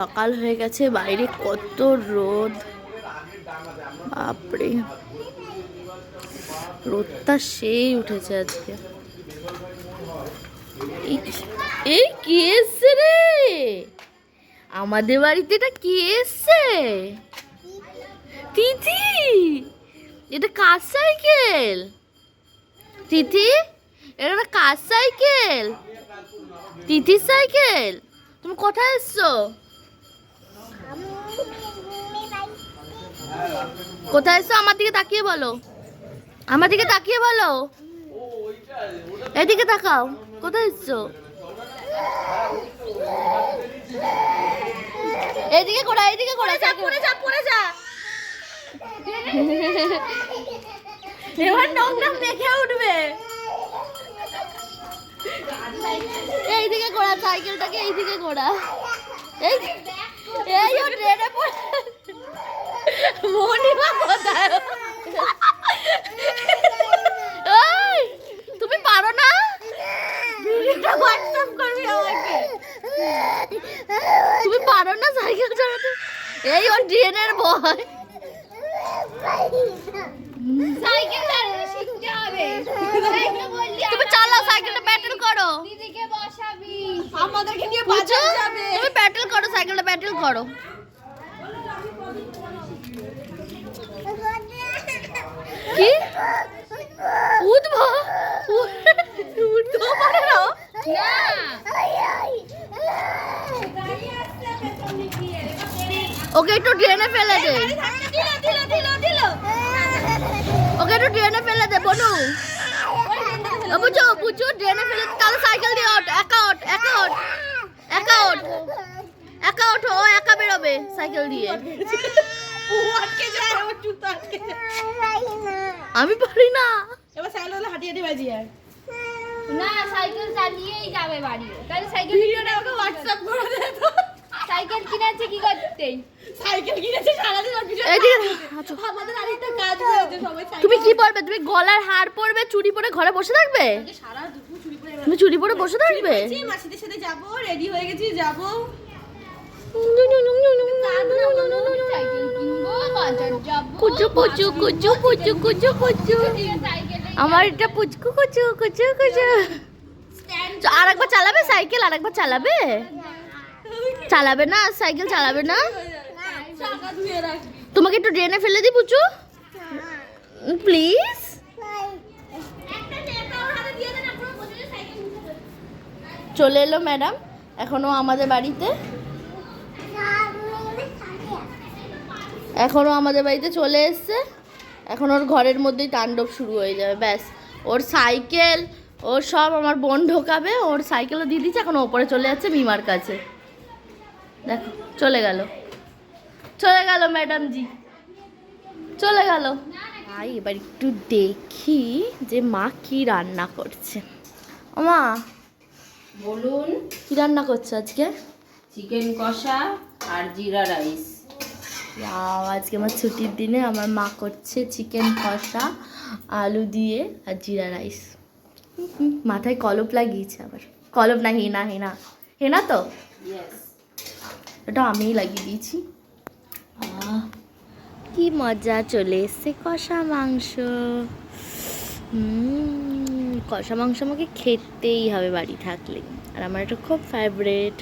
সকাল হয়ে গেছে, বাইরে কত রোদ, বাপরে রোদটা সেই উঠেছে আজকে। এই কি এসছে রে আমাদের বাড়িতে? এটা কি এসছে? তিথি, এটা কার সাইকেল? তিথি, এটা কার সাইকেল? তিথির সাইকেল। তুমি কোথায় এসছো? কোথায় এসছো? আমার দিকে তাকিয়ে বলো, আমার দিকে তাকিয়ে বলো, এদিকে তাকাও। কোথায় এসছো? এদিকে ঘোরা, এদিকে ঘোরা। পড়ে যা, পড়ে যা। এবার নোংরা দেখে উঠবে। এইদিকে ঘোরা, সাইকেলটাকে এইদিকে ঘোরা। এই এই ও ট্রেনে পড়ে। মনিমা কোথায়? এই তুমি পারো না? ভিডিওটা হোয়াটসঅ্যাপ করবি আমাকে। তুমি পারো না সাইকেল চালাতে? এই ও ট্রেনের ভয়। সাইকেল চালাতে শিখতে হবে। তুমি চালাও, সাইকেলটা ব্যাটেল করো। দিদিকে বসাবি, আমাদেরকে নিয়ে বাজার যাবে। তুমি ব্যাটেল করো, সাইকেলটা ব্যাটেল করো। কি উঠবো? উঠবো পারে না। ওকে একটু ড্রেনে ফেলে দে, ওকে একটু ড্রেনে ফেলে দে বনু। বুঝো বুঝো, ড্রেনে ফেলে তাহলে সাইকেল দিয়ে ওঠ। একা ওঠ, একা ওঠ, একা ওঠ, একা ওঠ। ও একা বেরোবে সাইকেল দিয়ে। আমি পারি না। এবার সাইকেল হাঁটিয়ে হাঁটিয়ে বাজিয়ে না, সাইকেল চালিয়েই যাবে বাড়ি। তাহলে সাইকেল ভিডিওটা ওকে হোয়াটসঅ্যাপ করে দে তো। সাইকেল কিনেছে কি করতে? সাইকেল কিনেছে সারাদিন ওর পিছনে। আচ্ছা, আমাদের আরেকটা কাজ হয়েছে, সবাই সাইকেল। তুমি কি পরবে? তুমি গলার হার পরবে, চুড়ি পরে ঘরে বসে থাকবে? সারা দুপুর চুরি করে তুমি চুড়ি পরে বসে থাকবে? মাসিদের সাথে যাবো, রেডি হয়ে গেছি, যাবো। সাইকেল কিনবো, বাজার যাবো। কুচু কুচু কুচু কুচু কুচু কুচু। আমার এটা পুচকু কুচু কুচু কুচু। আরেকবার চালাবে সাইকেল? আরেকবার চালাবে? চালাবে না সাইকেল? চালাবে না? চাকা ধুয়ে রাখবি। তোমাকে একটু ড্রেনে ফেলে দিই পুচু, প্লিজ। চলে এলো ম্যাডাম এখনো আমাদের বাড়িতে, এখনো আমাদের বাড়িতে চলে এসছে। এখন ওর ঘরের মধ্যেই তাণ্ডব শুরু হয়ে যাবে। ব্যাস, ওর সাইকেল, ওর সব আমার বোন ঢোকাবে। ওর সাইকেলও দিয়ে দিচ্ছে, এখন ওপরে চলে যাচ্ছে মিমার কাছে। দেখো চলে গেল, চলে গেল ম্যাডাম জি, চলে গেল। ভাই এবার একটু দেখি যে মা কি রান্না করছে। মা বলুন। কি রান্না করছে আজকে? চিকেন কষা আর জিরা রাইস। আজকে আমার ছুটির দিনে আমার মা করছে চিকেন কষা, আলু দিয়ে আর জিরা রাইস। মাথায় কলপ লাগিয়েছে আবার। কলপ না, হেনা, হেনা, হেনা তো। ইয়েস, এটা আমিই লাগিয়ে দিয়েছি। কি মজা, চলে এসছে কষা মাংস। কষা মাংস আমাকে খেতেই হবে বাড়ি থাকলে, আর আমার এটা খুব ফেভারিট।